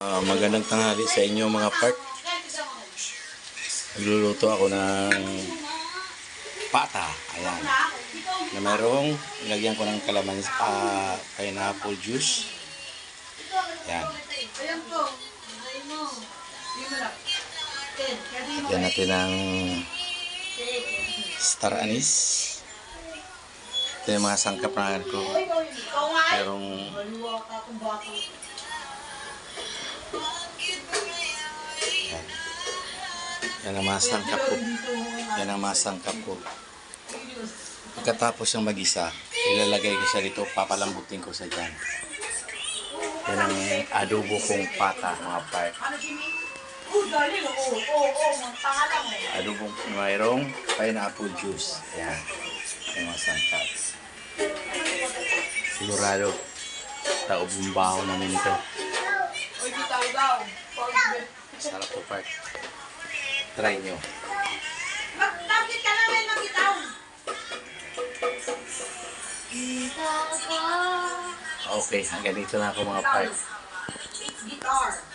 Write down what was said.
Magandang tanghali sa inyo mga part. Nagluluto ako ng pata. Ayan. Na mayroong ilagyan ko ng kalamansi, pineapple juice. Ayan. Lagyan natin ng star anise. Ito yung mga sangkap na ko. Mayroong yan ang masangkap ko. Yan ang masangkap ko. Pagkatapos ng mag-isa, ilalagay ko sa dito, papalambutin ko sa dyan. Yan ang adobo kong pata, mga part. Adobo mayroong pineapple juice. Yan. Yung masangkap. Sigurado, taobong baho namin ito. Sarap to part. Try nyo. Bakit ka namin magitaw? Okay, hanggang dito na ako mga part. Guitar.